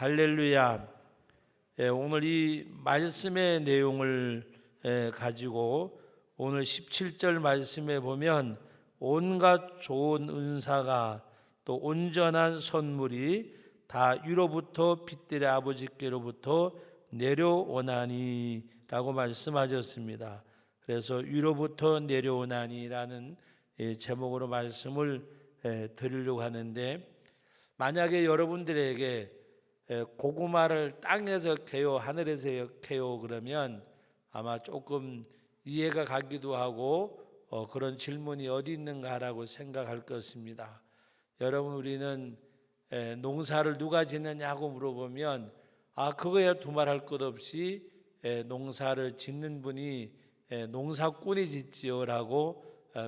할렐루야. 오늘 이 말씀의 내용을 가지고 오늘 17절 말씀에 보면 온갖 좋은 은사가 또 온전한 선물이 다 위로부터 빛들의 아버지께로부터 내려오나니 라고 말씀하셨습니다. 그래서 위로부터 내려오나니라는 제목으로 말씀을 드리려고 하는데, 만약에 여러분들에게 고구마를 땅에서 캐요, 하늘에서 캐요 그러면 아마 조금 이해가 가기도 하고 그런 질문이 어디 있는가라고 생각할 것입니다. 여러분, 우리는 농사를 누가 짓느냐고 물어보면 그거야 두말할 것 없이 농사를 짓는 분이 농사꾼이 짓지요라고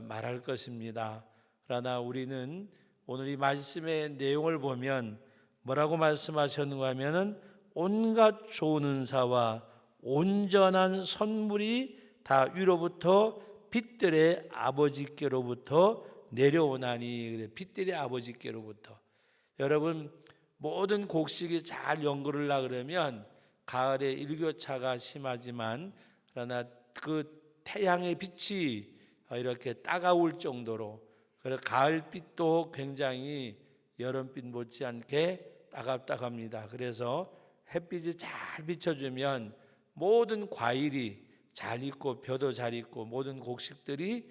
말할 것입니다. 그러나 우리는 오늘 이 말씀의 내용을 보면 뭐라고 말씀하셨는가 하면은 온갖 좋은 은사와 온전한 선물이 다 위로부터 빛들의 아버지께로부터 내려오나니. 그래, 빛들의 아버지께로부터. 여러분, 모든 곡식이 잘 연그르려 그러면 가을에 일교차가 심하지만, 그러나 그 태양의 빛이 이렇게 따가울 정도로, 그래서 가을빛도 굉장히 여름빛 못지않게 따갑따갑니다. 그래서 햇빛이 잘 비춰주면 모든 과일이 잘 익고 벼도 잘 익고 모든 곡식들이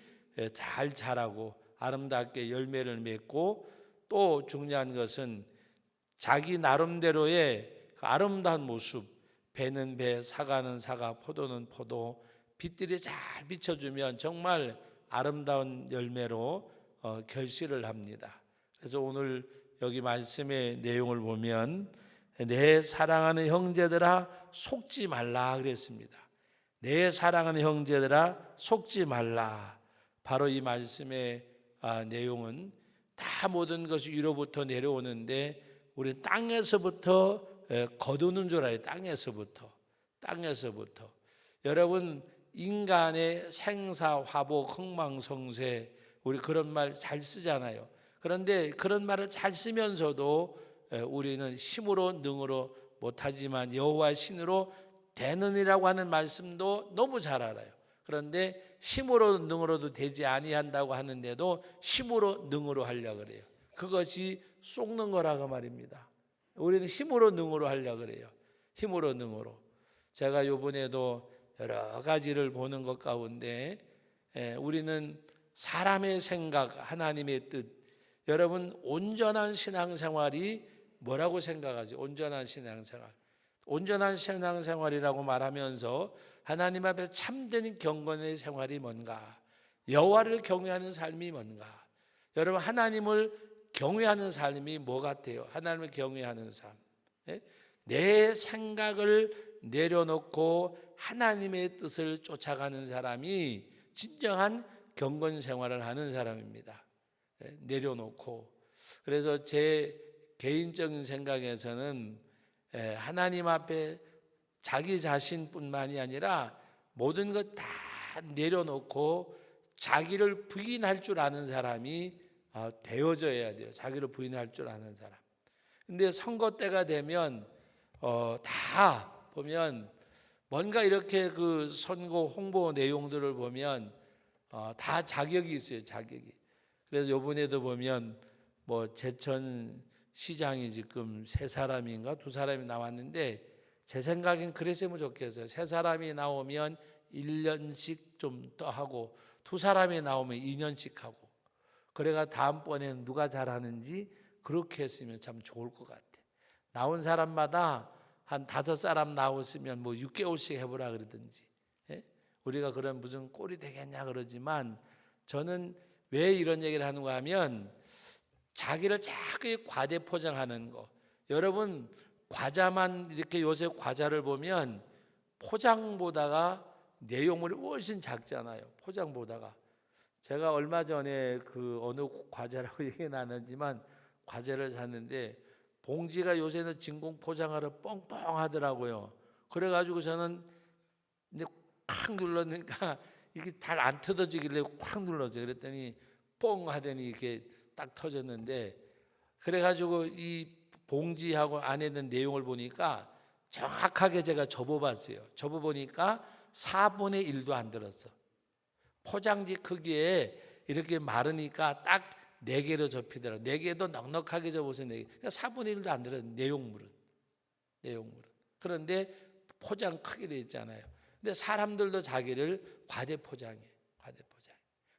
잘 자라고 아름답게 열매를 맺고, 또 중요한 것은 자기 나름대로의 그 아름다운 모습, 배는 배, 사과는 사과, 포도는 포도, 빛들이 잘 비춰주면 정말 아름다운 열매로 결실을 합니다. 그래서 오늘 여기 말씀의 내용을 보면 내 사랑하는 형제들아 속지 말라 그랬습니다. 내 사랑하는 형제들아 속지 말라. 바로 이 말씀의 내용은 다 모든 것이 위로부터 내려오는데 우리 땅에서부터 거두는 줄 알아요. 땅에서부터. 여러분, 인간의 생사화복 흥망성쇠, 우리 그런 말 잘 쓰잖아요. 그런데 그런 말을 잘 쓰면서도 우리는 힘으로 능으로 못하지만 여호와 신으로 되느니라고 하는 말씀도 너무 잘 알아요. 그런데 힘으로 능으로도 되지 아니한다고 하는데도 힘으로 능으로 하려고 그래요. 그것이 속는 거라고 말입니다. 우리는 힘으로 능으로 하려고 그래요. 힘으로 능으로. 제가 이번에도 여러 가지를 보는 것 가운데 우리는 사람의 생각, 하나님의 뜻. 여러분, 온전한 신앙생활이 뭐라고 생각하지? 온전한 신앙생활. 온전한 신앙생활이라고 말하면서 하나님 앞에 참된 경건의 생활이 뭔가? 여호와를 경외하는 삶이 뭔가? 여러분, 하나님을 경외하는 삶이 뭐 같아요? 하나님을 경외하는 삶. 내 생각을 내려놓고 하나님의 뜻을 쫓아가는 사람이 진정한 경건 생활을 하는 사람입니다. 내려놓고. 그래서 제 개인적인 생각에서는 하나님 앞에 자기 자신뿐만이 아니라 모든 것 다 내려놓고 자기를 부인할 줄 아는 사람이 되어져야 돼요. 자기를 부인할 줄 아는 사람. 근데 선거 때가 되면 다 보면 뭔가 이렇게 그 선거 홍보 내용들을 보면 다 자격이 있어요. 자격이. 그래서 이번에도 보면 뭐 제천 시장이 지금 3사람인가 2사람이 나왔는데, 제 생각엔 그랬으면 좋겠어요. 3사람이 나오면 1년씩 좀 더 하고 2사람이 나오면 2년씩 하고, 그래가 다음번에는 누가 잘하는지 그렇게 했으면 참 좋을 것 같아요. 나온 사람마다 한 5사람 나왔으면 뭐 6개월씩 해보라 그러든지. 우리가 그런 무슨 꼴이 되겠냐 그러지만, 저는 왜 이런 얘기를 하는가 하면 자기를 자꾸 과대 포장하는 거. 여러분, 과자만 이렇게 요새 과자를 보면 포장보다가 내용물이 훨씬 작잖아요. 포장보다가. 제가 얼마 전에 그 어느 과자라고 얘기는 안 하지만 과자를 샀는데 봉지가 요새는 진공 포장하러 뻥뻥하더라고요. 그래가지고 저는 이제 콱 눌렀으니까 이게 잘 안 뜯어지길래 콱 눌렀죠. 그랬더니 뻥 하더니 이렇게 딱 터졌는데, 그래가지고 이 봉지하고 안에 있는 내용을 보니까 정확하게 제가 접어봤어요. 접어보니까 4분의 1도 안 들었어. 포장지 크기에 이렇게 마르니까 딱 4개로 접히더라고요. 4개도 넉넉하게 접어서 4개. 그러니까 4분의 1도 안 들었어요. 내용물은. 그런데 포장 크게 돼 있잖아요. 근데 사람들도 자기를 과대 포장해.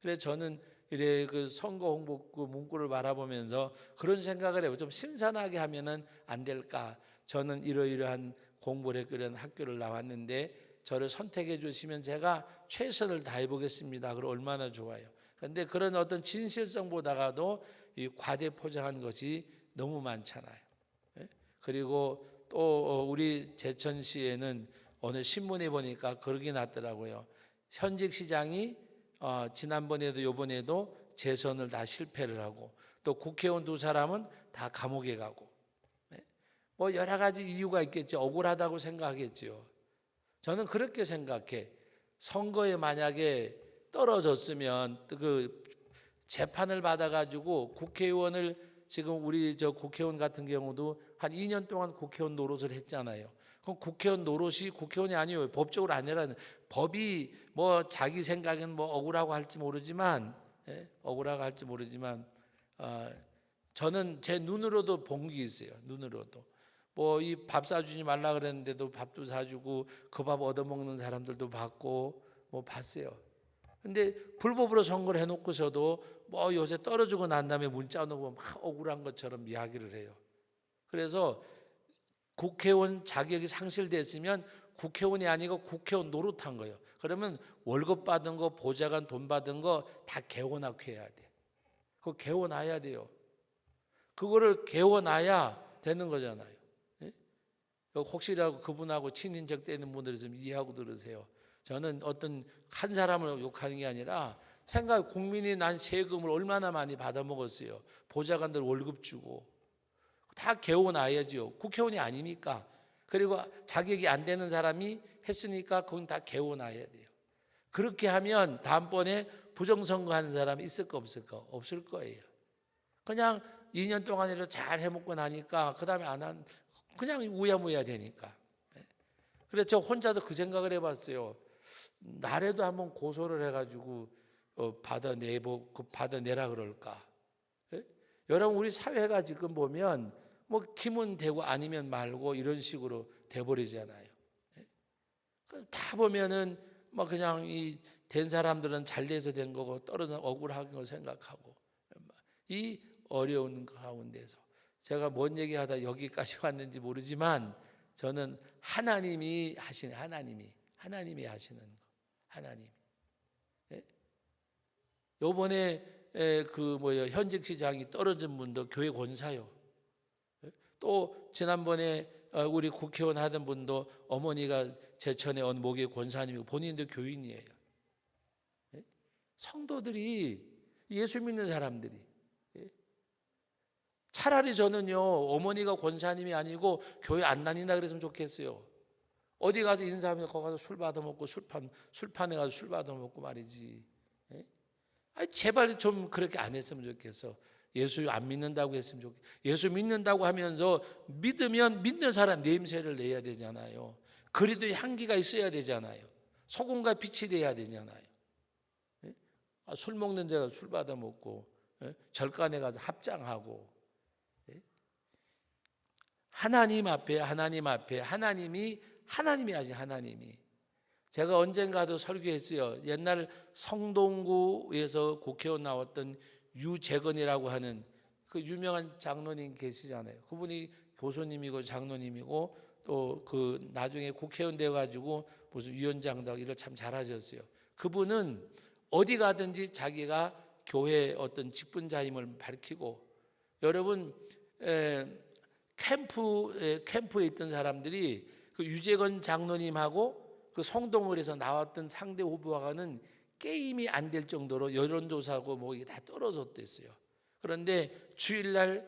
그래서 저는 이래 그 선거 홍보 그 문구를 바라보면서 그런 생각을 해요. 좀 신선하게 하면은 안 될까? 저는 이러이러한 공부를 했던 학교를 나왔는데 저를 선택해 주시면 제가 최선을 다해 보겠습니다. 그럼 얼마나 좋아요. 그런데 그런 어떤 진실성보다가도 이 과대 포장한 것이 너무 많잖아요. 그리고 또 우리 제천시에는 오늘 신문에 보니까 그러긴 났더라고요. 현직 시장이 지난번에도 요번에도 재선을 다 실패를 하고 또 국회의원 2사람은 다 감옥에 가고 뭐 여러 가지 이유가 있겠죠. 억울하다고 생각하겠죠. 저는 그렇게 생각해. 선거에 만약에 떨어졌으면 그 재판을 받아가지고 국회의원을 지금 우리 저 국회의원 같은 경우도 한 2년 동안 국회의원 노릇을 했잖아요. 그럼 국회의원 노릇이 국회의원이 아니에요. 법적으로 아니라는 법이 뭐 자기 생각엔 뭐 억울하고 할지 모르지만 저는 제 눈으로도 본 게 있어요. 눈으로도 뭐 이 밥 사주지 말라 그랬는데도 밥도 사주고 그 밥 얻어먹는 사람들도 봤고 뭐 봤어요. 근데 불법으로 선거를 해놓고서도 뭐 요새 떨어지고 난 다음에 문자 오고 막 억울한 것처럼 이야기를 해요. 그래서 국회의원 자격이 상실됐으면 국회의원이 아니고 국회의원 노릇한 거예요. 그러면 월급 받은 거, 보좌관 돈 받은 거 다 개원학해야 돼. 그거 개원해야 돼요. 그거를 개원해야 되는 거잖아요. 혹시라도 그분하고 친인척 되는 분들이 좀 이해하고 들으세요. 저는 어떤 한 사람을 욕하는 게 아니라 국민이 난 세금을 얼마나 많이 받아먹었어요. 보좌관들 월급 주고 다 개원해야죠. 국회의원이 아니니까. 그리고 자격이 안 되는 사람이 했으니까 그건 다 개원해야 돼요. 그렇게 하면 다음번에 부정선거 하는 사람이 있을까 없을까? 없을 거예요. 그냥 2년 동안이라도 잘 해먹고 나니까 그 다음에 안 한 그냥 우야무야 되니까. 그래서 저 혼자서 그 생각을 해봤어요. 나라도 한번 고소를 해가지고 받아내라 그럴까? 여러분 우리 사회가 지금 보면 뭐 기면 되고 아니면 말고 이런 식으로 돼버리잖아요. 다 보면은 뭐 그냥 이 된 사람들은 잘 돼서 된 거고 떨어져 억울한 거 생각하고 이 어려운 가운데서 제가 뭔 얘기하다 여기까지 왔는지 모르지만 저는 하나님이 하시는 하나님이 하시는 거 하나님. 요번에 현직 시장이 떨어진 분도 교회 권사요. 또 지난번에 우리 국회의원 하던 분도 어머니가 제천에 온 목의 권사님이고 본인도 교인이에요. 성도들이 예수 믿는 사람들이 차라리 저는요 어머니가 권사님이 아니고 교회 안 다닌다 그랬으면 좋겠어요. 어디 가서 인사하면 거기 가서 술 받아먹고 술판에 가서 술 받아먹고 말이지. 제발 좀 그렇게 안 했으면 좋겠어. 예수 안 믿는다고 했으면 좋겠어. 예수 믿는다고 하면서 믿으면 믿는 사람 냄새를 내야 되잖아요. 그리도 향기가 있어야 되잖아요. 소금과 빛이 돼야 되잖아요. 술 먹는 데가 술 받아먹고 절간에 가서 합장하고 하나님 앞에 하나님이 하지 하나님이. 제가 언젠가도 설교했어요. 옛날 성동구에서 국회의원 나왔던 유재건이라고 하는 그 유명한 장로님 계시잖아요. 그분이 교수님이고 장로님이고 또 그 나중에 국회의원 돼 가지고 무슨 위원장도 일을 참 잘하셨어요. 그분은 어디 가든지 자기가 교회 어떤 직분자임을 밝히고 여러분 캠프에 있던 사람들이 그 유재건 장로님하고 그 성동을에서 나왔던 상대 후보와는 게임이 안 될 정도로 여론조사하고 뭐 이게 다 떨어졌댔어요. 그런데 주일날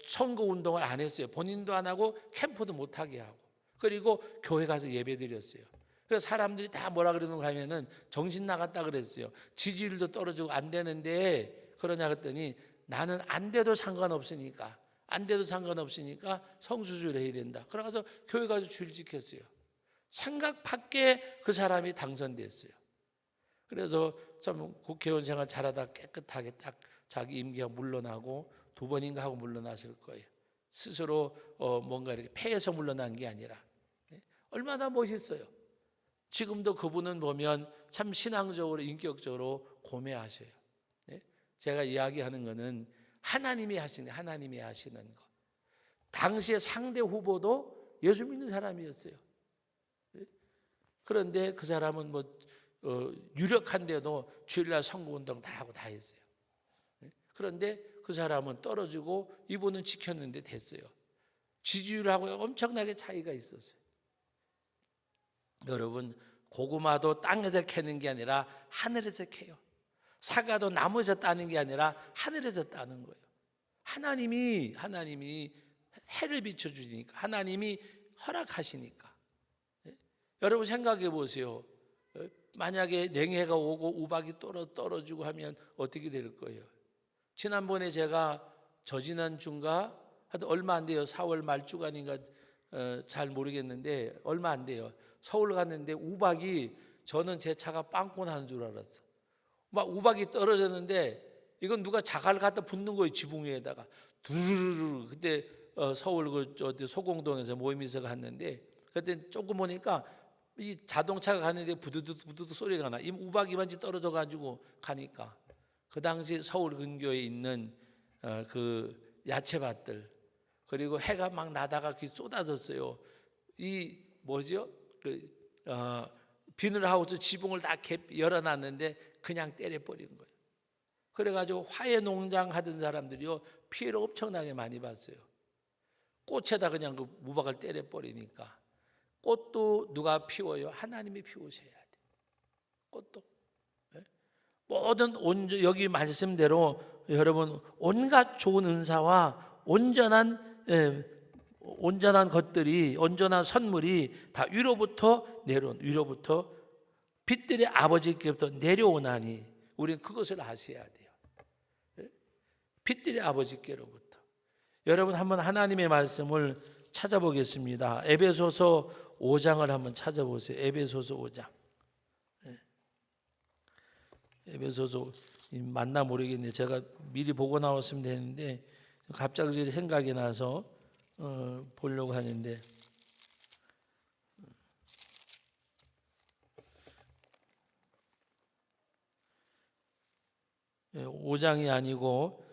선거 운동을 안 했어요. 본인도 안 하고 캠프도 못 하게 하고 그리고 교회 가서 예배드렸어요. 그래서 사람들이 다 뭐라 그러는가 하면은 정신 나갔다 그랬어요. 지지율도 떨어지고 안 되는데 그러냐 그랬더니 나는 안 돼도 상관없으니까 안 돼도 상관없으니까 성수주를 해야 된다. 그래서 교회 가서 주일 지켰어요. 생각 밖에 그 사람이 당선됐어요. 그래서 참 국회의원 생활 잘하다 깨끗하게 딱 자기 임기가 물러나고 2번인가 하고 물러났을 거예요. 스스로 뭔가 이렇게 패해서 물러난 게 아니라. 얼마나 멋있어요. 지금도 그분은 보면 참 신앙적으로 인격적으로 고매하셔요. 제가 이야기하는 거는 하나님이 하시는 거. 당시의 상대 후보도 예수 믿는 사람이었어요. 그런데 그 사람은 유력한데도 주일날 선거운동 다 하고 다 했어요. 그런데 그 사람은 떨어지고 이분은 지켰는데 됐어요. 지지율하고 엄청나게 차이가 있었어요. 여러분, 고구마도 땅에서 캐는 게 아니라 하늘에서 캐요. 사과도 나무에서 따는 게 아니라 하늘에서 따는 거예요. 하나님이 해를 비춰주니까, 하나님이 허락하시니까. 여러분 생각해 보세요. 만약에 냉해가 오고 우박이 떨어지고 하면 어떻게 될 거예요? 지난번에 제가 저지난주인가 하여튼 얼마 안 돼요. 4월 말주간인가 잘 모르겠는데 얼마 안 돼요. 서울 갔는데 우박이, 저는 제 차가 빵꾸 나는 줄 알았어. 막 우박이 떨어졌는데 이건 누가 자갈 갖다 붓는 거예요. 지붕 위에다가 두루루루. 그때 서울 소공동에서 모임에서 갔는데 그때 조금 보니까 이 자동차가 가는데 부두둑 소리가 나. 이 우박 이만치 떨어져 가지고 가니까 그 당시 서울 근교에 있는 그 야채밭들, 그리고 해가 막 나다가 쏟아졌어요. 이 뭐죠? 비닐하우스 지붕을 다 열어놨는데 그냥 때려버린 거예요. 그래가지고 화훼 농장 하던 사람들이요 피해를 엄청나게 많이 봤어요. 꽃에다 그냥 그 우박을 때려버리니까. 꽃도 누가 피워요? 하나님이 피우셔야 돼요. 꽃도. 모든 여기 말씀대로 여러분 온갖 좋은 은사와 온전한 것들이, 온전한 선물이 다 위로부터 빛들의 아버지께부터 내려오나니 우리는 그것을 아셔야 돼요. 빛들의 아버지께로부터. 여러분 한번 하나님의 말씀을 찾아보겠습니다. 에베소서 5장을 한번 찾아보세요. 에베소서 5장. 에베소서 맞나 모르겠네요. 제가 미리 보고 나왔으면 되는데 갑자기 생각이 나서 보려고 하는데 5장이 아니고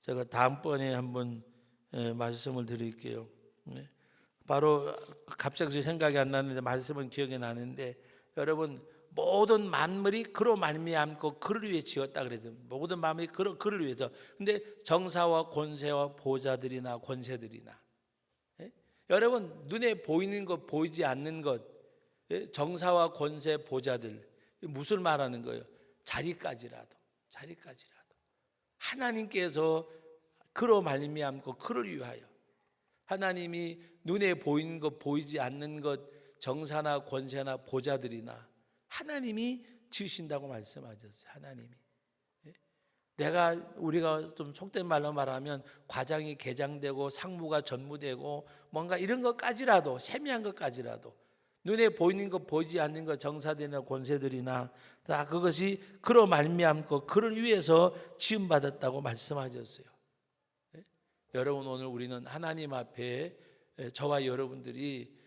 제가 다음번에 한번 말씀을 드릴게요. 바로 갑자기 생각이 안 나는데 말씀은 기억이 나는데, 여러분 모든 만물이 그로 말미암고 그를 위해 지었다 그래서 모든 만물이 그를 위해서. 근데 정사와 권세와 보좌들이나 권세들이나, 여러분 눈에 보이는 것 보이지 않는 것, 정사와 권세 보좌들, 무슨 말하는 거예요? 자리까지라도 하나님께서 그로 말미암고 그를 위하여, 하나님이 눈에 보이는 것 보이지 않는 것, 정사나 권세나 보좌들이나 하나님이 지으신다고 말씀하셨어요. 하나님이. 우리가 좀 속된 말로 말하면 과장이 개장되고 상무가 전무되고 뭔가 이런 것까지라도, 세미한 것까지라도 눈에 보이는 것 보이지 않는 것, 정사들이나 권세들이나 다 그것이 그로 말미암고 그를 위해서 지음받았다고 말씀하셨어요. 여러분 오늘 우리는 하나님 앞에 저와 여러분들이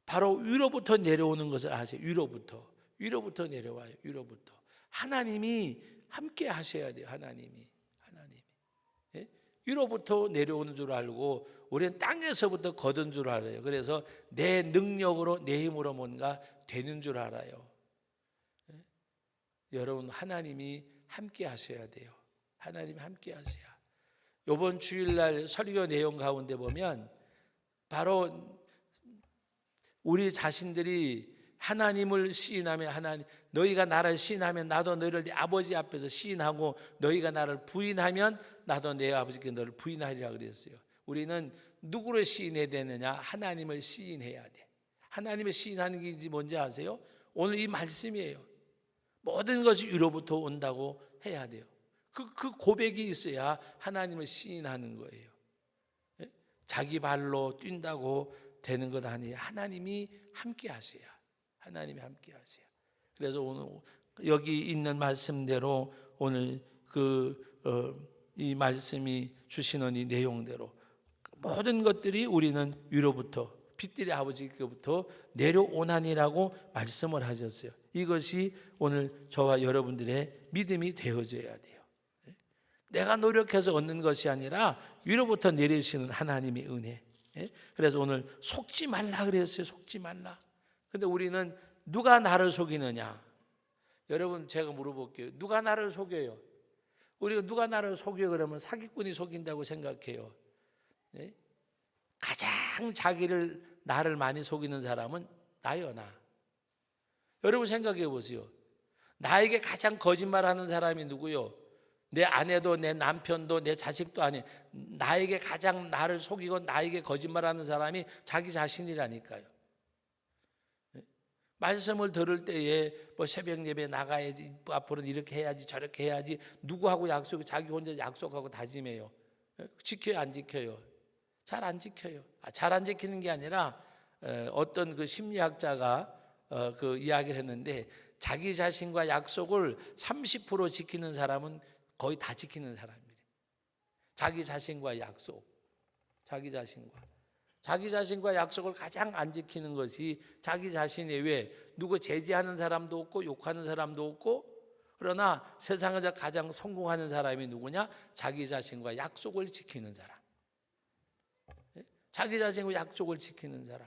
바로 위로부터 내려오는 것을 아세요. 위로부터 내려와요. 위로부터 하나님이 함께 하셔야 돼요. 하나님이 위로부터 내려오는 줄 알고 우리는 땅에서부터 거둔 줄 알아요. 그래서 내 능력으로 내 힘으로 뭔가 되는 줄 알아요. 여러분 하나님이 함께 하셔야 돼요. 하나님이 함께 하셔야. 이번 주일날 설교 내용 가운데 보면 바로 우리 자신들이 하나님을 시인하면, 너희가 나를 시인하면 나도 너희를 네 아버지 앞에서 시인하고, 너희가 나를 부인하면 나도 내 아버지께 너를 부인하리라 그랬어요. 우리는 누구를 시인해야 되느냐? 하나님을 시인해야 돼. 하나님을 시인하는 게 뭔지 아세요? 오늘 이 말씀이에요. 모든 것이 위로부터 온다고 해야 돼요. 그 고백이 있어야 하나님을 시인하는 거예요. 예? 자기 발로 뛴다고 되는 것 아니에요. 하나님이 함께 하셔야. 하나님이 함께 하셔야. 그래서 오늘 여기 있는 말씀대로 오늘 이 말씀이 주시는 이 내용대로 모든 것들이 우리는 위로부터 빛들의 아버지께부터 내려오나니라고 말씀을 하셨어요. 이것이 오늘 저와 여러분들의 믿음이 되어져야 돼요. 내가 노력해서 얻는 것이 아니라 위로부터 내리시는 하나님의 은혜. 그래서 오늘 속지 말라 그랬어요. 속지 말라. 근데 우리는 누가 나를 속이느냐? 여러분 제가 물어볼게요. 누가 나를 속여요? 우리가 누가 나를 속여 그러면 사기꾼이 속인다고 생각해요. 가장 나를 많이 속이는 사람은 나요, 나. 여러분 생각해 보세요. 나에게 가장 거짓말하는 사람이 누구요? 내 아내도 내 남편도 내 자식도 아니. 나에게 가장 나를 속이고 나에게 거짓말하는 사람이 자기 자신이라니까요. 말씀을 들을 때에 뭐 새벽 예배 나가야지, 앞으로는 이렇게 해야지, 저렇게 해야지, 누구하고 약속, 자기 혼자 약속하고 다짐해요. 지켜요, 안 지켜요? 잘 안 지켜요. 잘 안 지키는 게 아니라 어떤 그 심리학자가 그 이야기를 했는데 자기 자신과 약속을 30% 지키는 사람은 거의 다 지키는 사람이래. 자기 자신과 약속, 자기 자신과 약속을 가장 안 지키는 것이 자기 자신이 왜 누구 제지하는 사람도 없고 욕하는 사람도 없고 그러나 세상에서 가장 성공하는 사람이 누구냐? 자기 자신과 약속을 지키는 사람. 자기 자신과 약속을 지키는 사람.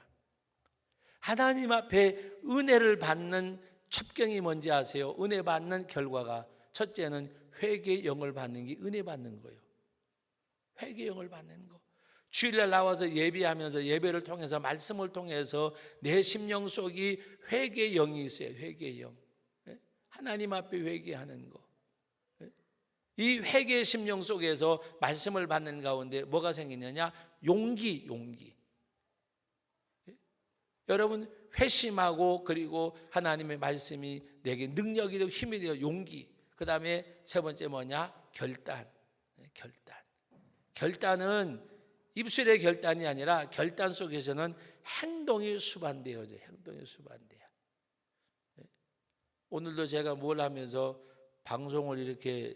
하나님 앞에 은혜를 받는 첩경이 뭔지 아세요? 은혜 받는 결과가 첫째는 회개의 영을 받는 게 은혜 받는 거예요. 회개의 영을 받는 거. 주일날 나와서 예배하면서 예배를 통해서 말씀을 통해서 내 심령 속이 회개의 영이 있어요. 회개의 영. 하나님 앞에 회개하는 거. 이 회개의 심령 속에서 말씀을 받는 가운데 뭐가 생기느냐? 용기. 여러분 회심하고 그리고 하나님의 말씀이 내게 능력이 되고 힘이 되어 용기. 그 다음에 세 번째 뭐냐? 결단. 결단은 입술의 결단이 아니라 결단 속에서는 행동이 수반되어져요. 행동이 수반돼요. 오늘도 제가 뭘 하면서 방송을 이렇게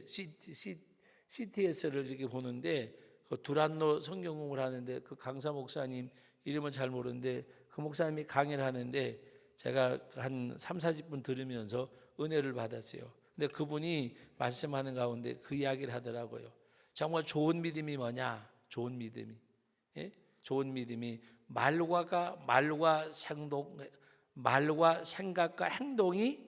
CTS를 이렇게 보는데 그 두란노 성경공부를 하는데 그 강사 목사님 이름은 잘 모르는데 그 목사님이 강의를 하는데 제가 한 3-40분 들으면서 은혜를 받았어요. 근데 그분이 말씀하는 가운데 그 이야기를 하더라고요. 정말 좋은 믿음이 뭐냐? 좋은 믿음이. 좋은 믿음이 말과 생각과 행동이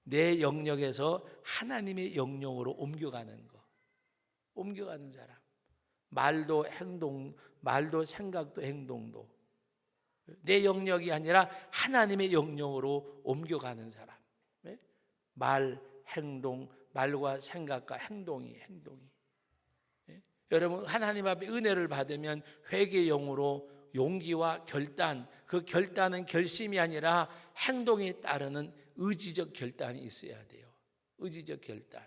내 영역에서 하나님의 영역으로 옮겨가는 거. 옮겨가는 사람. 말도 생각도 행동도 내 영역이 아니라 하나님의 영역으로 옮겨가는 사람. 말과 생각과 행동이. 여러분 하나님 앞에 은혜를 받으면 회개의 영으로 용기와 결단, 그 결단은 결심이 아니라 행동에 따르는 의지적 결단이 있어야 돼요. 의지적 결단.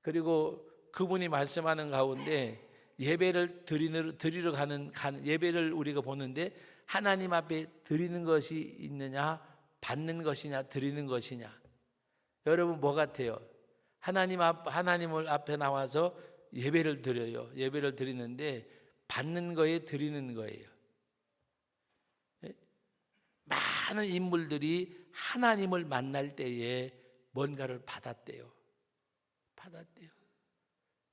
그리고 그분이 말씀하는 가운데 예배를 드리러 가는 예배를 우리가 보는데 하나님 앞에 드리는 것이 있느냐, 받는 것이냐, 드리는 것이냐. 여러분 뭐 같아요? 하나님을 앞에 나와서 예배를 드려요. 예배를 드리는데 받는 거에 드리는 거예요. 많은 인물들이 하나님을 만날 때에 뭔가를 받았대요.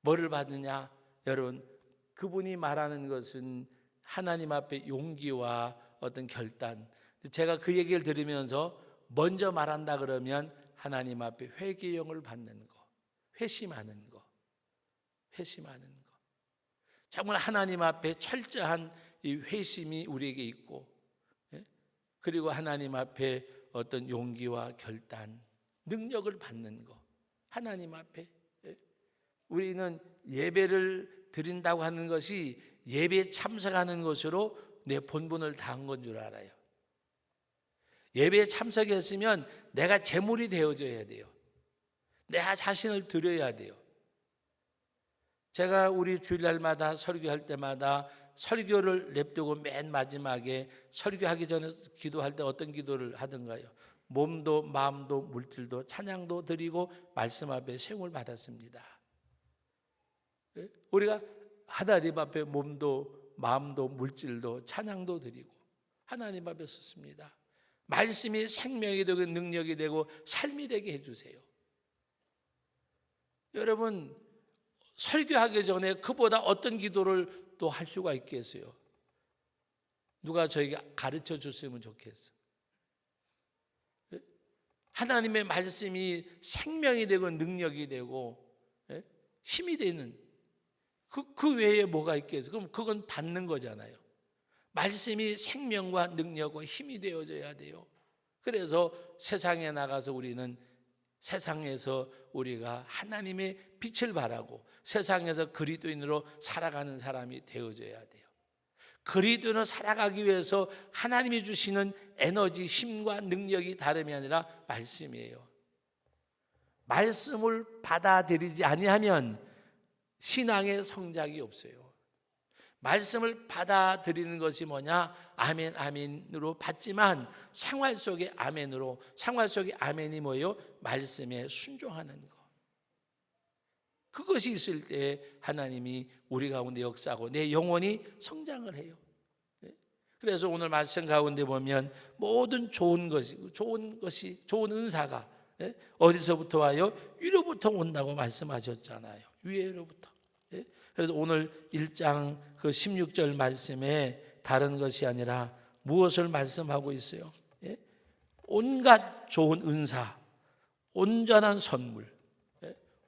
뭐를 받느냐? 여러분 그분이 말하는 것은 하나님 앞에 용기와 어떤 결단. 제가 그 얘기를 들으면서 먼저 말한다 그러면 하나님 앞에 회개의 영을 받는 거. 회심하는 거. 정말 하나님 앞에 철저한 이 회심이 우리에게 있고, 그리고 하나님 앞에 어떤 용기와 결단, 능력을 받는 거. 하나님 앞에 우리는 예배를 드린다고 하는 것이 예배에 참석하는 것으로 내 본분을 다한 건 줄 알아요. 예배에 참석했으면 내가 제물이 되어져야 돼요. 내 자신을 드려야 돼요. 제가 우리 주일날마다 설교할 때마다 설교를 냅두고 맨 마지막에 설교하기 전에 기도할 때 어떤 기도를 하던가요? 몸도 마음도 물질도 찬양도 드리고 말씀 앞에 세움을 받았습니다. 우리가 하나님 앞에 몸도 마음도 물질도 찬양도 드리고 하나님 앞에 섰습니다. 말씀이 생명이 되고 능력이 되고 삶이 되게 해주세요. 여러분, 설교하기 전에 그보다 어떤 기도를 또 할 수가 있겠어요? 누가 저에게 가르쳐 줬으면 좋겠어요. 하나님의 말씀이 생명이 되고 능력이 되고 힘이 되는 그 외에 뭐가 있겠어요? 그럼 그건 받는 거잖아요. 말씀이 생명과 능력과 힘이 되어져야 돼요. 그래서 세상에 나가서 우리는 세상에서 우리가 하나님의 빛을 발하고 세상에서 그리스도인으로 살아가는 사람이 되어져야 돼요. 그리스도인으로 살아가기 위해서 하나님이 주시는 에너지, 힘과 능력이 다름이 아니라 말씀이에요. 말씀을 받아들이지 아니하면 신앙의 성장이 없어요. 말씀을 받아들이는 것이 뭐냐? 아멘, 아멘으로 받지만 생활 속의 아멘으로, 생활 속의 아멘이 뭐예요? 말씀에 순종하는 것. 그것이 있을 때 하나님이 우리 가운데 역사하고 내 영혼이 성장을 해요. 그래서 오늘 말씀 가운데 보면 모든 좋은 좋은 은사가 어디서부터 와요? 위로부터 온다고 말씀하셨잖아요. 위로부터. 그래서 오늘 1장 그 16절 말씀에 다른 것이 아니라 무엇을 말씀하고 있어요? 온갖 좋은 은사, 온전한 선물,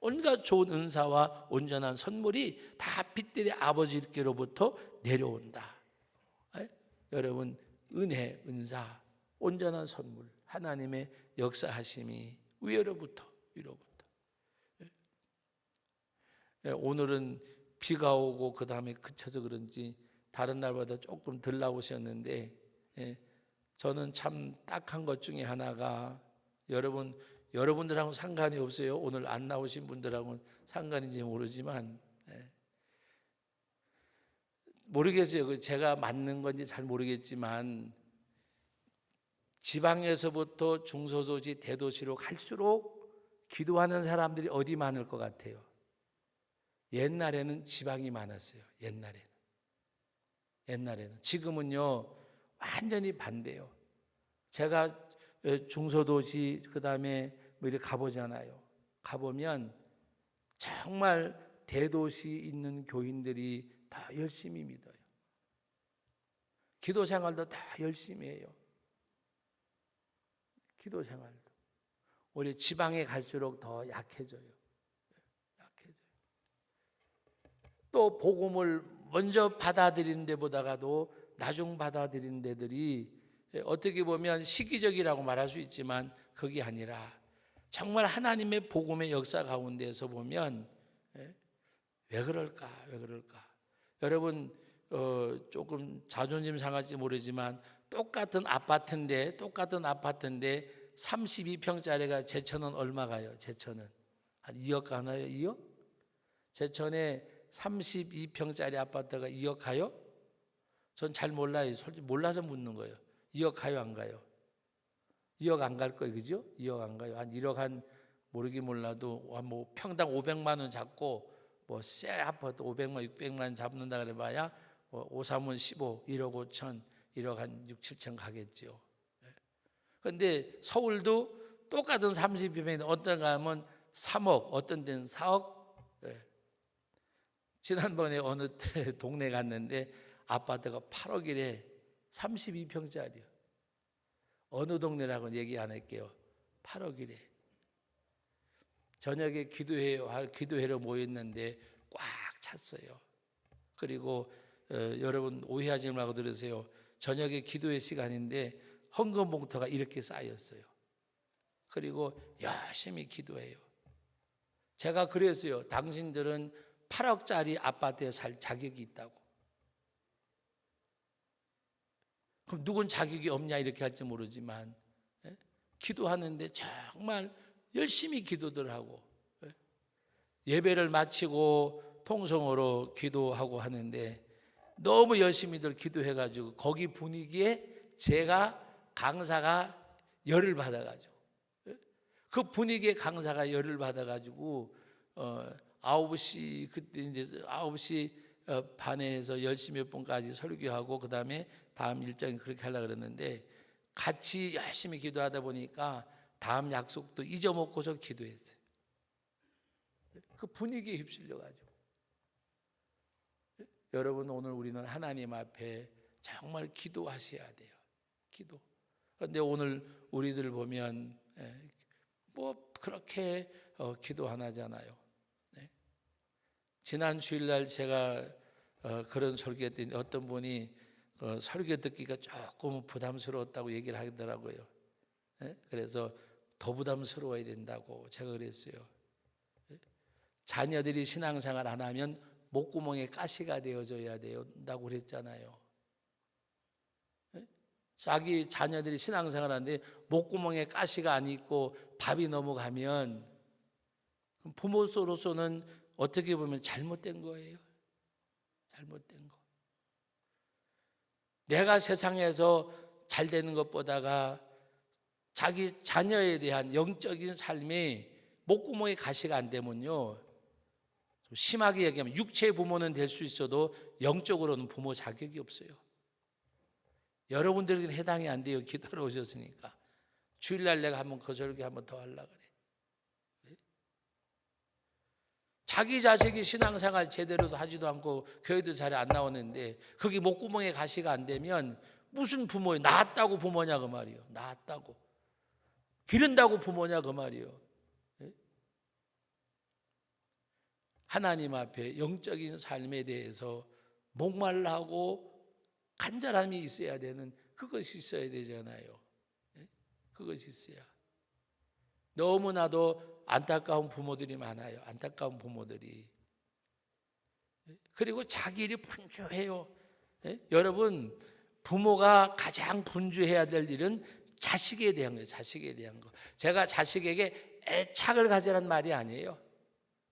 온갖 좋은 은사와 온전한 선물이 다 빛들의 아버지께로부터 내려온다. 여러분, 은혜, 은사, 온전한 선물, 하나님의 역사하심이 위로부터. 오늘은 비가 오고 그 다음에 그쳐서 그런지 다른 날보다 조금 덜 나오셨는데 저는 참 딱한 것 중에 하나가 여러분들하고는 상관이 없어요. 오늘 안 나오신 분들하고는 상관인지 모르지만 모르겠어요. 제가 맞는 건지 잘 모르겠지만 지방에서부터 중소도시, 대도시로 갈수록 기도하는 사람들이 어디 많을 것 같아요? 옛날에는 지방이 많았어요. 옛날에는. 지금은요 완전히 반대요. 제가 중소도시 그다음에 뭐 이렇게 가보잖아요. 가보면 정말 대도시 있는 교인들이 다 열심히 믿어요. 기도 생활도 다 열심히 해요. 기도 생활도. 우리 지방에 갈수록 더 약해져요. 또 복음을 먼저 받아들이는 데보다가도 나중 받아들이는 데들이 어떻게 보면 시기적이라고 말할 수 있지만 그게 아니라 정말 하나님의 복음의 역사 가운데서 보면 왜 그럴까? 여러분 조금 자존심 상할지 모르지만 똑같은 아파트인데 32평짜리가 제천은 얼마가요? 제천은 한 2억 가나요? 2억? 제천에 32평짜리 아파트가 2억 가요? 전 잘 몰라요. 솔직히 몰라서 묻는 거예요. 2억 가요, 안 가요? 2억 안 갈 거예요, 그죠? 2억 안 가요. 한 1억 한 모르긴 몰라도 뭐 평당 500만 원 잡고 뭐 새 아파트 500만, 600만 원 잡는다 그래봐야 5, 3은 15, 1억 5천, 1억 한 6, 7천 가겠죠. 그런데 서울도 똑같은 32평인데 어떤 가면 3억, 어떤 데는 4억. 지난번에 어느 동네 갔는데 아파트가 8억이래. 32평짜리요. 어느 동네라고는 얘기 안 할게요. 8억이래. 저녁에 기도회로 모였는데 꽉 찼어요. 그리고 여러분 오해하지 말고 들으세요. 저녁에 기도회 시간인데 헌금 봉투가 이렇게 쌓였어요. 그리고 열심히 기도해요. 제가 그랬어요. 당신들은 8억짜리 아파트에 살 자격이 있다고. 그럼 누군 자격이 없냐 이렇게 할지 모르지만 기도하는데 정말 열심히 기도들 하고 예배를 마치고 통성으로 기도하고 하는데 너무 열심히들 기도해가지고 거기 분위기에 제가 강사가 열을 받아가지고 그 분위기에 강사가 열을 받아가지고 9시 그때 이제 9시 반에 해서 10시 몇 분까지 설교하고 그 다음에 다음 일정이 그렇게 하려고 그랬는데 같이 열심히 기도하다 보니까 다음 약속도 잊어먹고서 기도했어요. 그 분위기에 휩쓸려가지고. 여러분 오늘 우리는 하나님 앞에 정말 기도하셔야 돼요. 기도. 그런데 오늘 우리들 보면 뭐 그렇게 기도 안 하잖아요. 지난 주일날 제가 그런 설교했더니 어떤 분이 설교 듣기가 조금 부담스러웠다고 얘기를 하더라고요. 그래서 더 부담스러워야 된다고 제가 그랬어요. 자녀들이 신앙생활 안 하면 목구멍에 가시가 되어져야 된다고 그랬잖아요. 자기 자녀들이 신앙생활 하는데 목구멍에 가시가 안 있고 밥이 넘어가면 부모로서는 어떻게 보면 잘못된 거예요. 잘못된 거. 내가 세상에서 잘 되는 것보다가 자기 자녀에 대한 영적인 삶이 목구멍에 가시가 안 되면요, 좀 심하게 얘기하면 육체의 부모는 될 수 있어도 영적으로는 부모 자격이 없어요. 여러분들에게는 해당이 안 돼요. 기도로 오셨으니까. 주일날 내가 한번 그 설교 한번 더 하려고 그래. 자기 자식이 신앙생활 제대로도 하지도 않고 교회도 잘 안 나오는데 거기 목구멍에 가시가 안 되면 무슨 부모예요? 낳았다고 부모냐 그 말이에요. 낳았다고. 기른다고 부모냐 그 말이에요. 하나님 앞에 영적인 삶에 대해서 목말라하고 간절함이 있어야 되는 그것이 있어야 되잖아요. 그것이 있어야. 너무나도 안타까운 부모들이 많아요. 안타까운 부모들이. 그리고 자기 일이 분주해요. 여러분 부모가 가장 분주해야 될 일은 자식에 대한 거예요. 자식에 대한 거. 제가 자식에게 애착을 가지라는 말이 아니에요.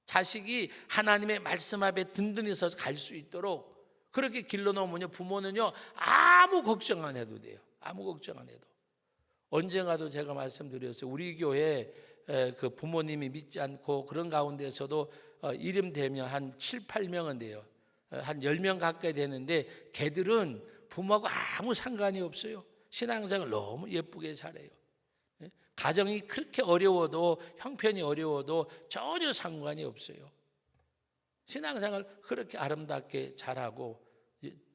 자식이 하나님의 말씀 앞에 든든히 서서 갈 수 있도록 그렇게 길러놓으면요, 부모는요 아무 걱정 안 해도 돼요. 아무 걱정 안 해도. 언젠가도 제가 말씀드렸어요. 우리 교회 그 부모님이 믿지 않고 그런 가운데서도 이름 되면 한 7, 8명은 돼요. 한 10명 가까이 되는데 걔들은 부모하고 아무 상관이 없어요. 신앙생활 너무 예쁘게 잘해요. 가정이 그렇게 어려워도 형편이 어려워도 전혀 상관이 없어요. 신앙생활 그렇게 아름답게 잘하고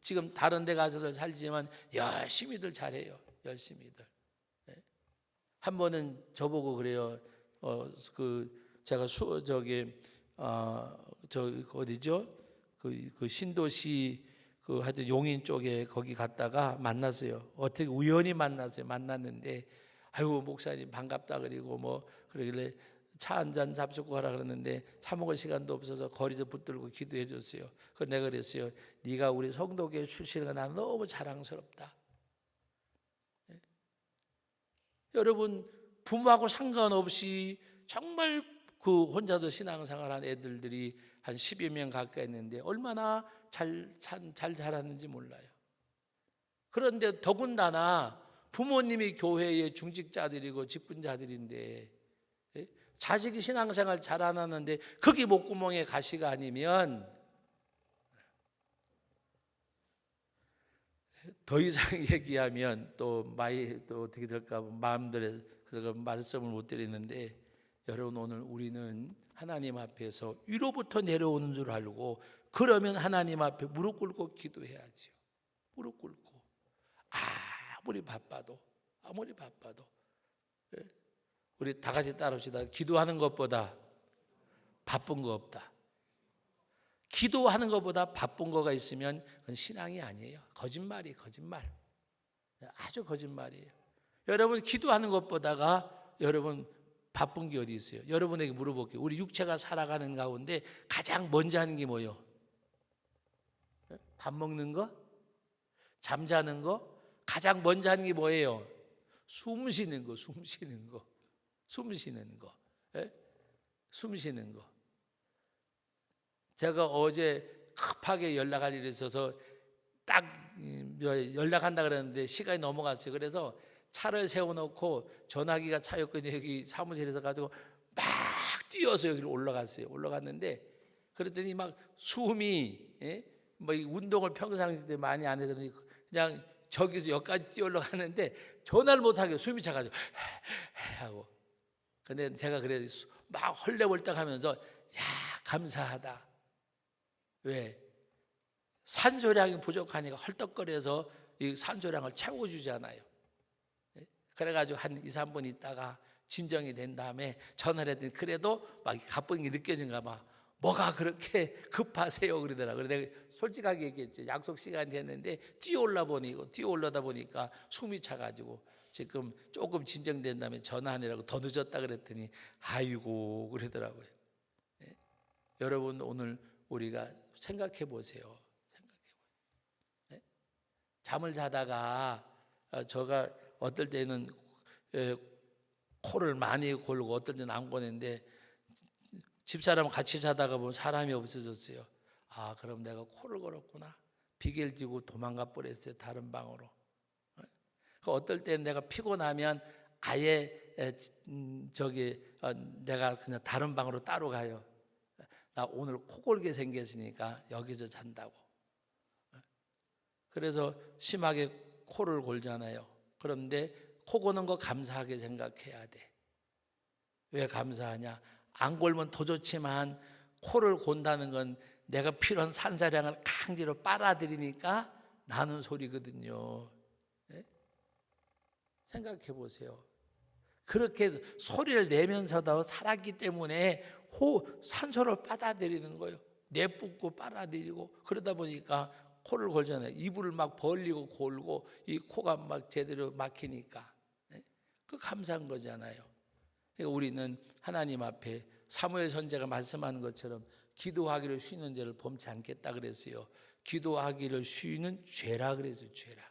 지금 다른 데 가서도 살지만 열심히들 잘해요. 열심히들. 한 번은 저보고 그래요. 제가 어디죠? 그 신도시 하여튼 용인 쪽에 거기 갔다가 만났어요. 어떻게 우연히 만났어요. 만났는데 아이고 목사님 반갑다 그리고 뭐 그러길래 차 한 잔 잡수고 가라 그러는데 차 먹을 시간도 없어서 거리에서 붙들고 기도해 줬어요. 그 내가 그랬어요. 네가 우리 성도교회 출신이가 난 너무 자랑스럽다. 여러분 부모하고 상관없이 정말 그 혼자도 신앙생활한 애들들이 한 10여 명 가까이 있는데 얼마나 잘 자랐는지 몰라요. 그런데 더군다나 부모님이 교회의 중직자들이고 직분자들인데 자식이 신앙생활 잘 안 하는데 거기 목구멍에 가시가 아니면 더 이상 얘기하면 또 어떻게 될까 마음대로 그래서 말씀을 못 드리는데 여러분 오늘 우리는 하나님 앞에서 위로부터 내려오는 줄 알고 그러면 하나님 앞에 무릎 꿇고 기도해야지요. 무릎 꿇고 아무리 바빠도 우리 다 같이 따라합시다. 기도하는 것보다 바쁜 거 없다. 기도하는 것보다 바쁜 거가 있으면 그건 신앙이 아니에요. 거짓말. 아주 거짓말이에요. 여러분 기도하는 것보다가 여러분 바쁜 게 어디 있어요? 여러분에게 물어볼게요. 우리 육체가 살아가는 가운데 가장 먼저 하는 게 뭐예요? 밥 먹는 거? 잠자는 거? 가장 먼저 하는 게 뭐예요? 숨 쉬는 거. 숨 쉬는 거. 제가 어제 급하게 연락할 일이 있어서 딱 연락한다 그랬는데 시간이 넘어갔어요. 그래서 차를 세워놓고 전화기가 차였거든요. 여기 사무실에서 가지고 막 뛰어서 여기를 올라갔어요. 올라갔는데 그랬더니 막 숨이 뭐 운동을 평상시에 많이 안 해서 그냥 저기서 여기까지 뛰어 올라가는데 전화를 못하게 숨이 차가지고 하고. 근데 제가 그래 막 헐레벌떡 하면서 야 감사하다. 왜? 산소량이 부족하니까 헐떡거려서 이 산소량을 채워주잖아요. 그래가지고 한 2, 3분 있다가 진정이 된 다음에 전화를 했더니 그래도 막 가쁜 게 느껴진가 봐. 뭐가 그렇게 급하세요? 그러더라고요. 내가 솔직하게 얘기했죠. 약속 시간이 됐는데 뛰어올라다 보니까 숨이 차가지고 지금 조금 진정된 다음에 전화하느라고 더 늦었다 그랬더니 아이고 그러더라고요. 네? 여러분 오늘 우리가 생각해 보세요. 네? 잠을 자다가 제가 어떨 때는 코를 많이 골고 어떨 때는 안 고는데 집사람 같이 자다가 보면 사람이 없어졌어요. 아 그럼 내가 코를 골았구나. 비계를 들고 도망가 버렸어요. 다른 방으로. 어떨 때 내가 피곤하면 아예 내가 그냥 다른 방으로 따로 가요. 나 오늘 코 골게 생겼으니까 여기서 잔다고. 그래서 심하게 코를 골잖아요. 그런데 코 고는 거 감사하게 생각해야 돼. 왜 감사하냐? 안 골면 더 좋지만 코를 곤다는 건 내가 필요한 산소량을 강제로 빨아들이니까 나는 소리거든요. 네? 생각해 보세요. 그렇게 소리를 내면서도 살았기 때문에 산소를 빨아들이는 거예요. 내뿜고 빨아들이고 그러다 보니까 코를 골잖아요. 이불을 막 벌리고 골고 이 코가 막 제대로 막히니까 그 감사한 거잖아요. 그러니까 우리는 하나님 앞에 사무엘 선지자가 말씀하는 것처럼 기도하기를 쉬는 죄를 범치 않겠다 그랬어요. 기도하기를 쉬는 죄라 그랬어요. 죄라.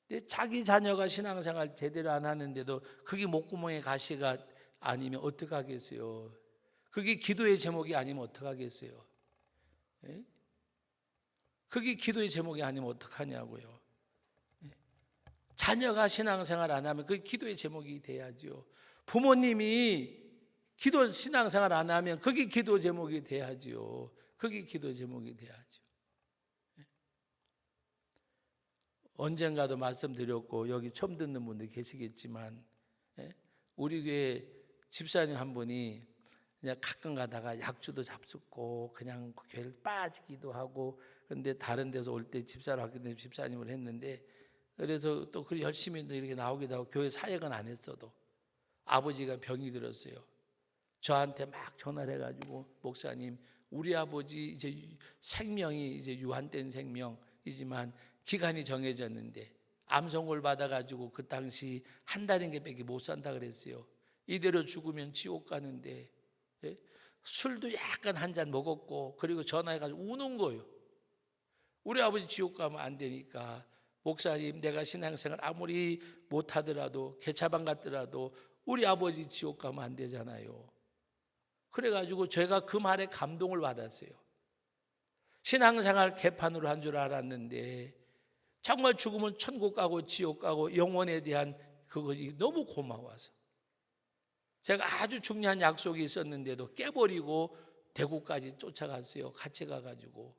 근데 자기 자녀가 신앙생활 제대로 안 하는데도 그게 목구멍에 가시가 아니면 어떡하겠어요? 그게 기도의 제목이 아니면 어떡하겠어요? 예? 그게 기도의 제목이 아니면 어떡하냐고요. 예? 자녀가 신앙생활 안 하면 그게 기도의 제목이 돼야죠. 부모님이 신앙생활 안 하면 그게 기도 제목이 돼야죠. 그게 기도 제목이 돼야죠. 언젠가도 말씀드렸고 여기 처음 듣는 분들 계시겠지만 우리 교회 집사님 한 분이 그냥 가끔 가다가 약주도 잡숫고 그냥 교회를 빠지기도 하고 그런데 다른 데서 올 때 집사를 하기 때문에 집사님을 했는데 그래서 또 그 열심히 이렇게 나오기도 하고 교회 사역은 안 했어도 아버지가 병이 들었어요. 저한테 막 전화를 해가지고 목사님 우리 아버지 이제 생명이 이제 유한된 생명이지만 기간이 정해졌는데 암송을 받아가지고 그 당시 한 달인 게 밖에 못 산다 그랬어요. 이대로 죽으면 지옥 가는데 술도 약간 한 잔 먹었고 그리고 전화해가지고 우는 거예요. 우리 아버지 지옥 가면 안 되니까 목사님 내가 신앙생활 아무리 못하더라도 개차방 갔더라도 우리 아버지 지옥 가면 안 되잖아요. 그래가지고 제가 그 말에 감동을 받았어요. 신앙생활 개판으로 한 줄 알았는데 정말 죽으면 천국 가고 지옥 가고 영혼에 대한 그것이 너무 고마워서 제가 아주 중요한 약속이 있었는데도 깨버리고 대구까지 쫓아갔어요. 같이 가가지고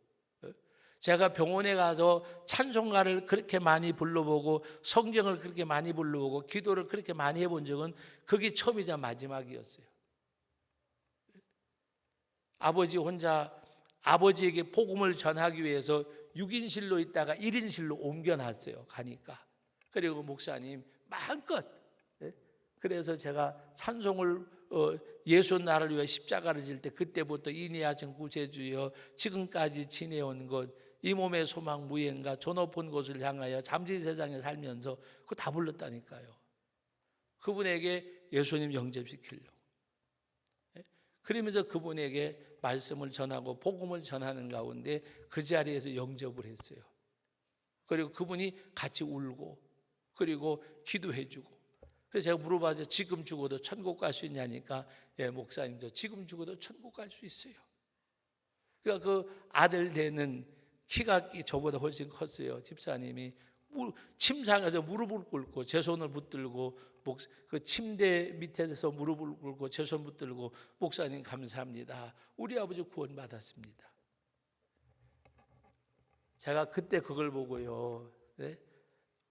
제가 병원에 가서 찬송가를 그렇게 많이 불러보고 성경을 그렇게 많이 불러보고 기도를 그렇게 많이 해본 적은 그게 처음이자 마지막이었어요. 아버지 혼자 아버지에게 복음을 전하기 위해서 6인실로 있다가 1인실로 옮겨놨어요. 가니까. 그리고 목사님 마음껏 그래서 제가 찬송을 예수 나를 위해 십자가를 질 때 그때부터 인내하신 구세주여 지금까지 지내온 것 이 몸의 소망 무행과 저 높은 곳을 향하여 잠시 세상에 살면서 그거 다 불렀다니까요. 그분에게 예수님 영접시키려고. 그러면서 그분에게 말씀을 전하고 복음을 전하는 가운데 그 자리에서 영접을 했어요. 그리고 그분이 같이 울고 그리고 기도해 주고 그래서 제가 물어봐서 지금 죽어도 천국 갈 수 있냐니까 예 목사님 저 지금 죽어도 천국 갈 수 있어요. 그러니까 그 아들 되는 키가 저보다 훨씬 컸어요. 집사님이 침상에서 무릎을 꿇고 제 손을 붙들고 그 침대 밑에서 무릎을 꿇고 제 손 붙들고 목사님 감사합니다. 우리 아버지 구원 받았습니다. 제가 그때 그걸 보고요. 네?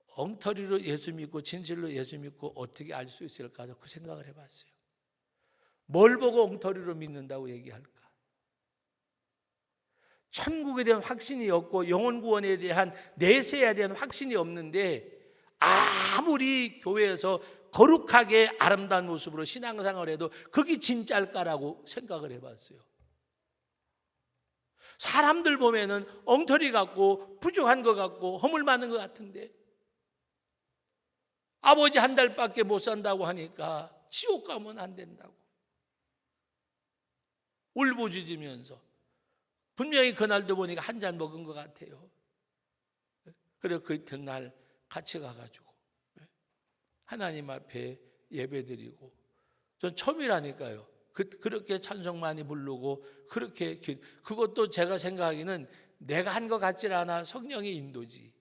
엉터리로 예수 믿고 진실로 예수 믿고 어떻게 알 수 있을까 그 생각을 해봤어요. 뭘 보고 엉터리로 믿는다고 얘기할까? 천국에 대한 확신이 없고 영혼 구원에 대한 내세에 대한 확신이 없는데 아무리 교회에서 거룩하게 아름다운 모습으로 신앙생활을 해도 그게 진짜일까라고 생각을 해봤어요. 사람들 보면은 엉터리 같고 부족한 것 같고 허물 많은 것 같은데 아버지 한 달밖에 못 산다고 하니까 지옥 가면 안 된다고 울부짖으면서 분명히 그날도 보니까 한 잔 먹은 것 같아요. 그래서 그 이튿날 같이 가가지고 하나님 앞에 예배드리고 전 처음이라니까요. 그렇게 찬송 많이 부르고 그렇게 그것도 제가 생각하기는 내가 한 것 같질 않아. 성령의 인도지.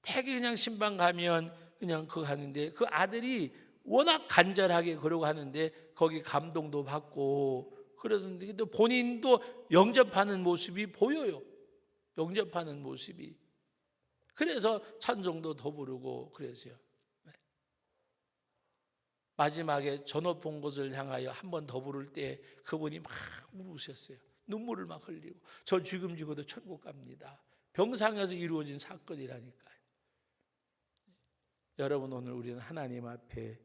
되게 그냥 신방 가면 그냥 그거 하는데 그 아들이 워낙 간절하게 그러고 하는데 거기 감동도 받고 그러던데 또 본인도 영접하는 모습이 보여요. 영접하는 모습이. 그래서 찬송도 더 부르고 그랬어요. 마지막에 전업 본 곳을 향하여 한 번 더 부를 때 그분이 막 우셨어요. 눈물을 막 흘리고 저 지금 죽어도 천국 갑니다. 병상에서 이루어진 사건이라니까요. 여러분 오늘 우리는 하나님 앞에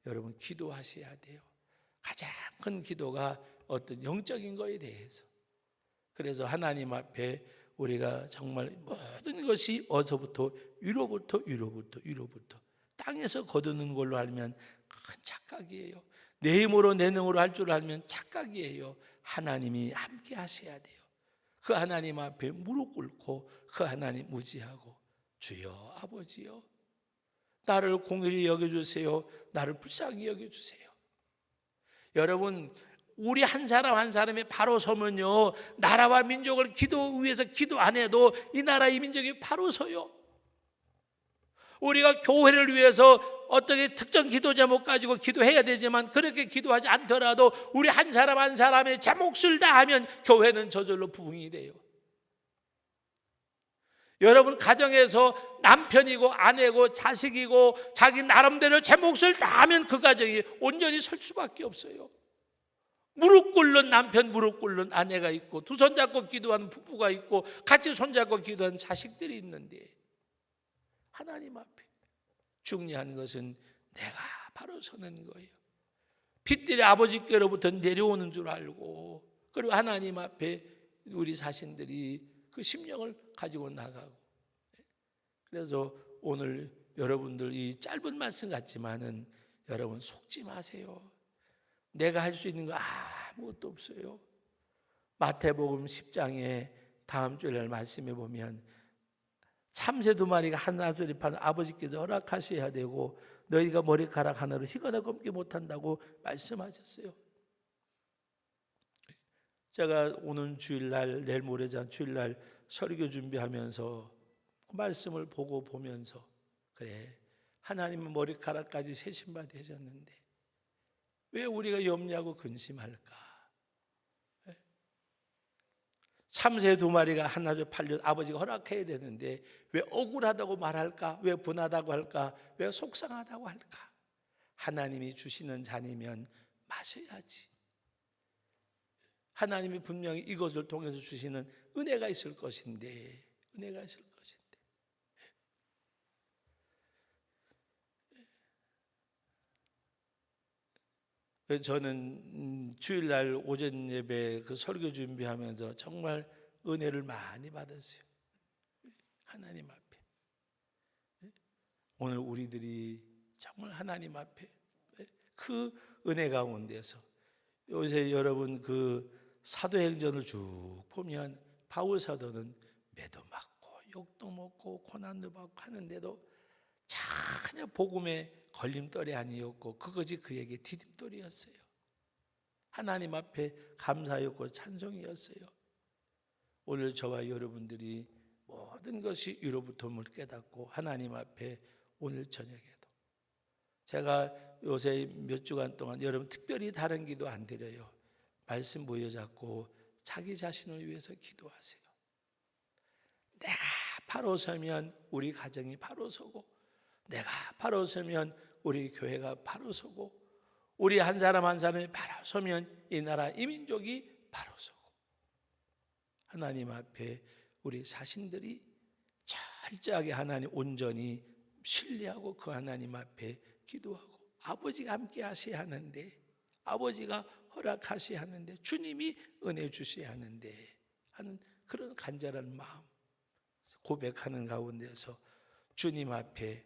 여러분 기도하셔야 돼요. 가장 큰 기도가 어떤 영적인 거에 대해서. 그래서 하나님 앞에 우리가 정말 모든 것이 어서부터 위로부터 땅에서 거두는 걸로 알면 큰 착각이에요. 내 힘으로 내 능으로 할 줄 알면 착각이에요. 하나님이 함께 하셔야 돼요. 그 하나님 앞에 무릎 꿇고 그 하나님 무지하고 주여 아버지요 나를 공의히 여겨주세요. 나를 불쌍히 여겨주세요. 여러분 우리 한 사람 한 사람이 바로 서면요 나라와 민족을 위해서 기도 안 해도 이 나라 이 민족이 바로 서요. 우리가 교회를 위해서 어떻게 특정 기도 제목 가지고 기도해야 되지만 그렇게 기도하지 않더라도 우리 한 사람 한 사람의 제 몫을 다하면 교회는 저절로 부흥이 돼요. 여러분 가정에서 남편이고 아내고 자식이고 자기 나름대로 제 몫을 다하면 그 가정이 온전히 설 수밖에 없어요. 무릎 꿇는 남편, 무릎 꿇는 아내가 있고 두 손 잡고 기도하는 부부가 있고 같이 손잡고 기도하는 자식들이 있는데 하나님 앞에 중요한 것은 내가 바로 서는 거예요. 핏들이 아버지께로부터 내려오는 줄 알고 그리고 하나님 앞에 우리 자신들이 그 심령을 가지고 나가고. 그래서 오늘 여러분들 이 짧은 말씀 같지만은 여러분 속지 마세요. 내가 할 수 있는 거 아무것도 없어요. 마태복음 10장에 다음 주일 말씀해 보면 참새 2마리가 하나둘이 파는 아버지께서 허락하셔야 되고 너희가 머리카락 하나로 희거나 검게 못한다고 말씀하셨어요. 제가 오는 주일날 내일 모레장 주일날 설교 준비하면서 그 말씀을 보면서 그래 하나님은 머리카락까지 세신받게 해줬는데 왜 우리가 염려하고 근심할까? 참새 2마리가 하나를 팔려 아버지가 허락해야 되는데 왜 억울하다고 말할까? 왜 분하다고 할까? 왜 속상하다고 할까? 하나님이 주시는 잔이면 마셔야지. 하나님이 분명히 이것을 통해서 주시는 은혜가 있을 것인데 저는 주일날 오전 예배 그 설교 준비하면서 정말 은혜를 많이 받았어요. 하나님 앞에. 오늘 우리들이 정말 하나님 앞에 그 은혜 가운데서 요새 여러분 그 사도행전을 쭉 보면 바울 사도는 매도 맞고 욕도 먹고 고난도 받고 하는데도 전혀 복음의 걸림돌이 아니었고 그것이 그에게 디딤돌이었어요. 하나님 앞에 감사였고 찬송이었어요. 오늘 저와 여러분들이 모든 것이 위로부터임을 깨닫고 하나님 앞에 오늘 저녁에도 제가 요새 몇 주간 동안 여러분 특별히 다른 기도 안 드려요. 말씀 모여잡고 자기 자신을 위해서 기도하세요. 내가 바로 서면 우리 가정이 바로 서고, 내가 바로 서면 우리 교회가 바로 서고, 우리 한 사람 한 사람이 바로 서면 이 나라 이 민족이 바로 서고, 하나님 앞에 우리 자신들이 철저하게 하나님 온전히 신뢰하고 그 하나님 앞에 기도하고, 아버지가 함께 하셔야 하는데, 아버지가 허락하셔야 하는데, 주님이 은혜 주셔야 하는데 하는 그런 간절한 마음 고백하는 가운데서 주님 앞에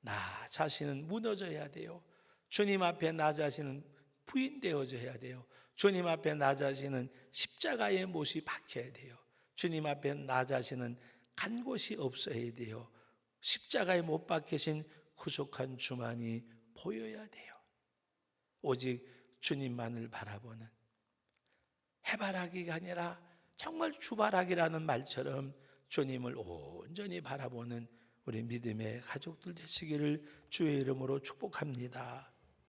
나 자신은 무너져야 돼요. 주님 앞에 나 자신은 부인되어져야 돼요. 주님 앞에 나 자신은 십자가의 못이 박혀야 돼요. 주님 앞에 나 자신은 간 곳이 없어야 돼요. 십자가에 못 박히신 구속한 주만이 보여야 돼요. 오직 주님만을 바라보는, 해바라기가 아니라 정말 주바라기라는 말처럼 주님을 온전히 바라보는 우리 믿음의 가족들 되시기를 주의 이름으로 축복합니다.